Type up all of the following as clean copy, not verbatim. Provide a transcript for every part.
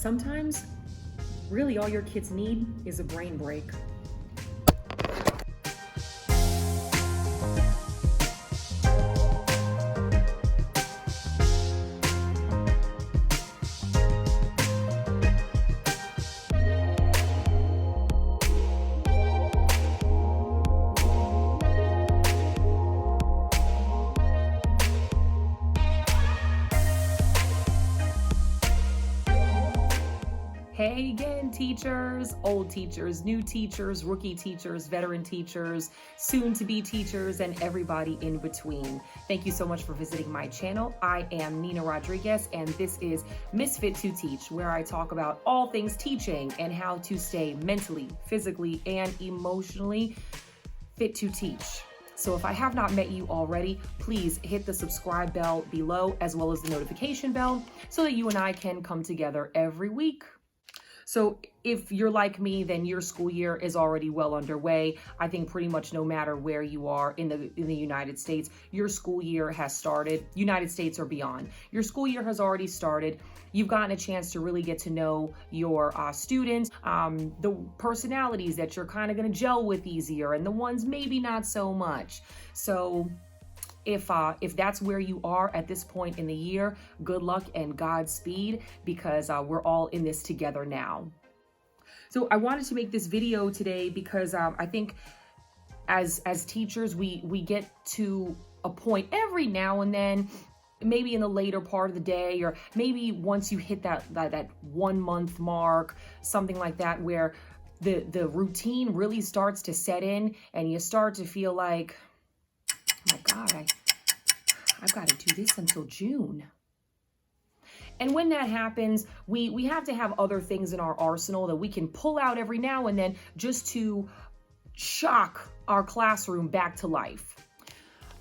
Sometimes, really all your kids need is a brain break. Hey again, teachers, old teachers, new teachers, rookie teachers, veteran teachers, soon-to-be teachers, and everybody in between. Thank you so much for visiting my channel. I am Nina Rodriguez, and this is Misfit to Teach, where I talk about all things teaching and how to stay mentally, physically, and emotionally fit to teach. So if I have not met you already, please hit the subscribe bell below as well as the notification bell so that you and I can come together every week. So if you're like me, then your school year is already well underway. I think pretty much no matter where you are in the United States, your school year has started, United States or beyond. Your school year has already started. You've gotten a chance to really get to know your students, the personalities that you're kind of going to gel with easier and the ones maybe not so much. So if that's where you are at this point in the year, good luck and Godspeed, because we're all in this together now. So I wanted to make this video today because I think as teachers, we get to a point every now and then, maybe in the later part of the day, or maybe once you hit that 1 month mark, something like that, where the routine really starts to set in and you start to feel like, oh my God, I've got to do this until June. And when that happens, we have to have other things in our arsenal that we can pull out every now and then just to shock our classroom back to life.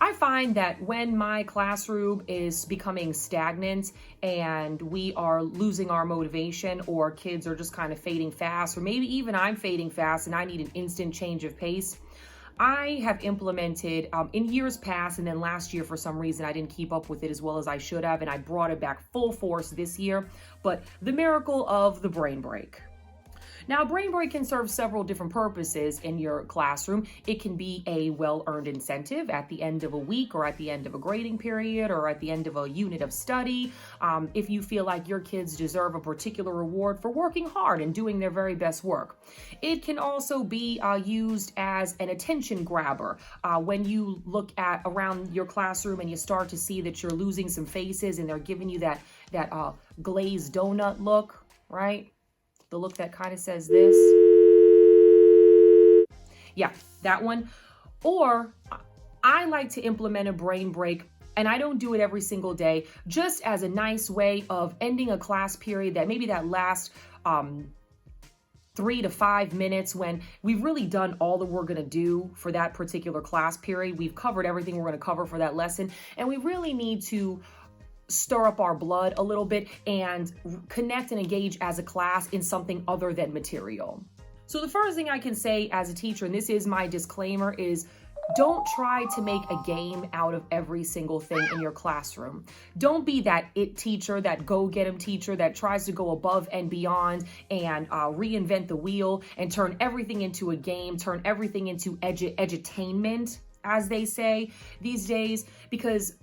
I find that when my classroom is becoming stagnant and we are losing our motivation, or kids are just kind of fading fast, or maybe even I'm fading fast and I need an instant change of pace, I have implemented in years past, and then last year for some reason I didn't keep up with it as well as I should have, and I brought it back full force this year, but the miracle of the brain break. Now, a brain break can serve several different purposes in your classroom. It can be a well-earned incentive at the end of a week, or at the end of a grading period, or at the end of a unit of study. If you feel like your kids deserve a particular reward for working hard and doing their very best work. It can also be used as an attention grabber. When you look at around your classroom and you start to see that you're losing some faces and they're giving you that glazed donut look, right? The look that kind of says this. Yeah, that one. Or I like to implement a brain break, and I don't do it every single day, just as a nice way of ending a class period that maybe that last 3 to 5 minutes, when we've really done all that we're going to do for that particular class period. We've covered everything we're going to cover for that lesson, and we really need to stir up our blood a little bit and connect and engage as a class in something other than material. So the first thing I can say as a teacher, and this is my disclaimer, is don't try to make a game out of every single thing in your classroom. Don't be that it teacher, that go-get-em teacher that tries to go above and beyond and reinvent the wheel and turn everything into a game, turn everything into edutainment, as they say these days, because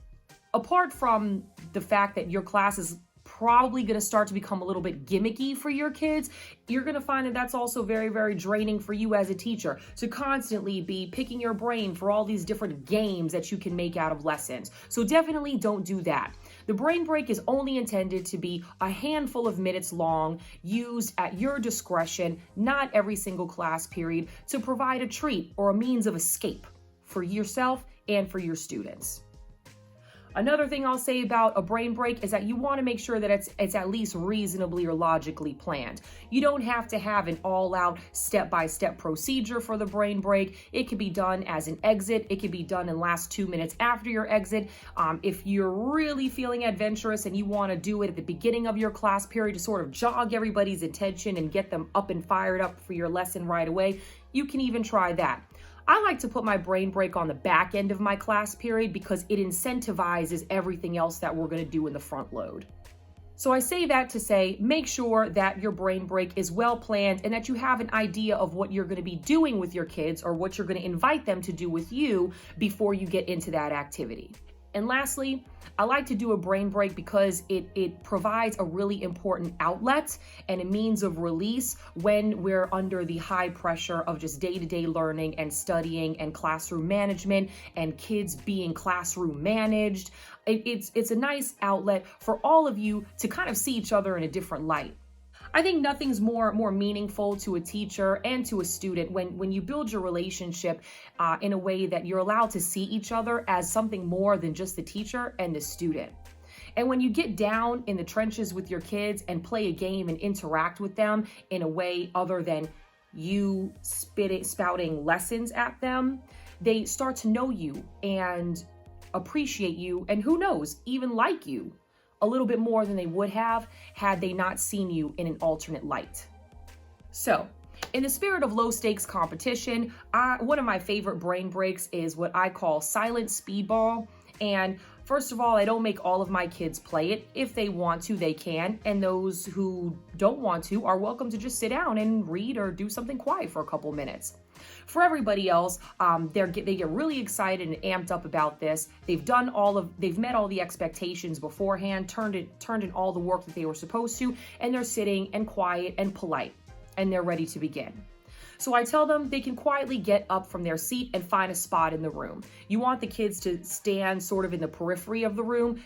apart from the fact that your class is probably going to start to become a little bit gimmicky for your kids, you're going to find that that's also very, very draining for you as a teacher to constantly be picking your brain for all these different games that you can make out of lessons. So definitely don't do that. The brain break is only intended to be a handful of minutes long, used at your discretion, not every single class period, to provide a treat or a means of escape for yourself and for your students. Another thing I'll say about a brain break is that you want to make sure that it's at least reasonably or logically planned. You don't have to have an all-out step-by-step procedure for the brain break. It can be done as an exit. It can be done in the last 2 minutes after your exit. If you're really feeling adventurous and you want to do it at the beginning of your class period to sort of jog everybody's attention and get them up and fired up for your lesson right away, you can even try that. I like to put my brain break on the back end of my class period because it incentivizes everything else that we're going to do in the front load. So I say that to say, make sure that your brain break is well planned and that you have an idea of what you're going to be doing with your kids or what you're going to invite them to do with you before you get into that activity. And lastly, I like to do a brain break because it provides a really important outlet and a means of release when we're under the high pressure of just day-to-day learning and studying and classroom management and kids being classroom managed. It's a nice outlet for all of you to kind of see each other in a different light. I think nothing's more meaningful to a teacher and to a student when you build your relationship in a way that you're allowed to see each other as something more than just the teacher and the student. And when you get down in the trenches with your kids and play a game and interact with them in a way other than you spouting lessons at them, they start to know you and appreciate you, and who knows, even like you a little bit more than they would have had they not seen you in an alternate light. So, in the spirit of low stakes competition, one of my favorite brain breaks is what I call silent speedball. And first of all, I don't make all of my kids play it. If they want to, they can. And those who don't want to are welcome to just sit down and read or do something quiet for a couple minutes. For everybody else, they get really excited and amped up about this. They've met all the expectations beforehand, turned in all the work that they were supposed to, and they're sitting and quiet and polite, and they're ready to begin. So I tell them they can quietly get up from their seat and find a spot in the room. You want the kids to stand sort of in the periphery of the room.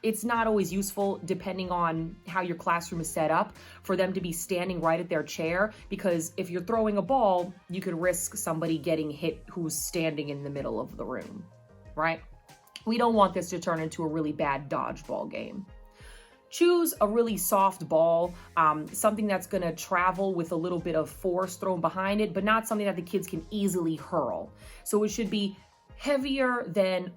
It's not always useful, depending on how your classroom is set up, for them to be standing right at their chair, because if you're throwing a ball, you could risk somebody getting hit who's standing in the middle of the room, right? We don't want this to turn into a really bad dodgeball game. Choose a really soft ball, something that's going to travel with a little bit of force thrown behind it, but not something that the kids can easily hurl. So it should be heavier than,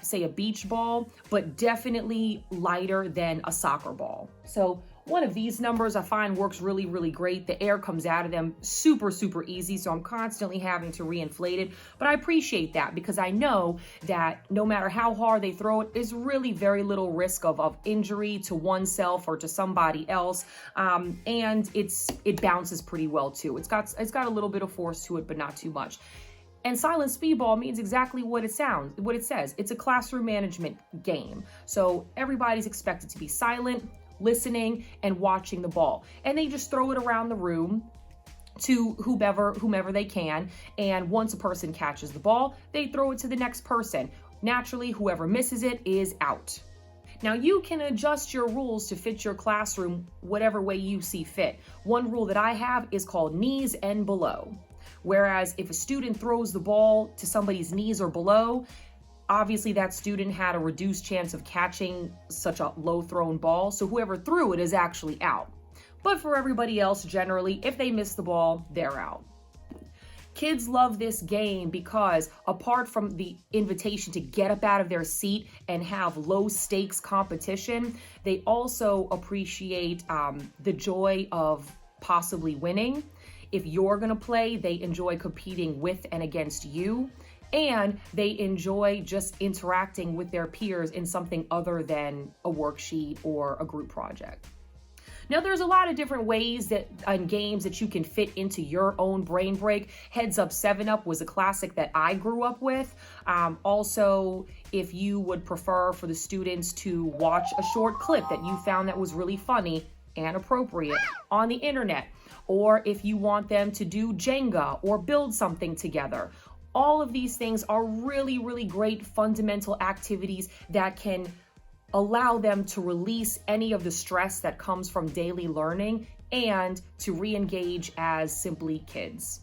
say, a beach ball, but definitely lighter than a soccer ball. So one of these numbers I find works really, really great. The air comes out of them super, super easy, so I'm constantly having to reinflate it. But I appreciate that because I know that no matter how hard they throw it, there's really very little risk of injury to oneself or to somebody else. And it bounces pretty well too. It's got a little bit of force to it, but not too much. And silent speedball means exactly what it says. It's a classroom management game. So everybody's expected to be silent, listening, and watching the ball. And they just throw it around the room to whomever they can. And once a person catches the ball, they throw it to the next person. Naturally, whoever misses it is out. Now, you can adjust your rules to fit your classroom whatever way you see fit. One rule that I have is called knees and below. Whereas if a student throws the ball to somebody's knees or below, obviously that student had a reduced chance of catching such a low thrown ball, so whoever threw it is actually out. But for everybody else, generally, if they miss the ball, they're out. Kids love this game because apart from the invitation to get up out of their seat and have low stakes competition, they also appreciate the joy of possibly winning. If you're going to play, they enjoy competing with and against you. And they enjoy just interacting with their peers in something other than a worksheet or a group project. Now, there's a lot of different ways and games that you can fit into your own brain break. Heads Up 7-Up was a classic that I grew up with. Also, if you would prefer for the students to watch a short clip that you found that was really funny and appropriate on the internet, or if you want them to do Jenga or build something together. All of these things are really, really great fundamental activities that can allow them to release any of the stress that comes from daily learning and to re-engage as simply kids.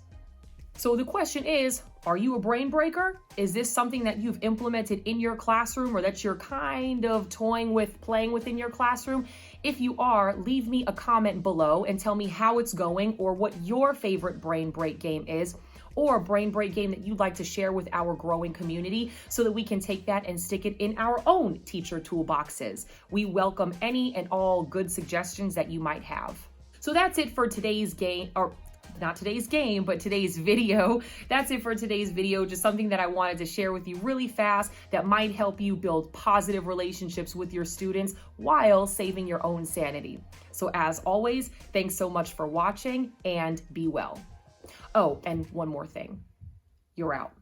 So the question is, are you a brain breaker? Is this something that you've implemented in your classroom or that you're kind of toying with, playing with in your classroom? If you are, leave me a comment below and tell me how it's going or what your favorite brain break game is, or a brain break game that you'd like to share with our growing community so that we can take that and stick it in our own teacher toolboxes. We welcome any and all good suggestions that you might have. So that's it for today's game, or not today's game, but today's video. That's it for today's video. Just something that I wanted to share with you really fast that might help you build positive relationships with your students while saving your own sanity. So as always, thanks so much for watching and be well. Oh, and one more thing. You're out.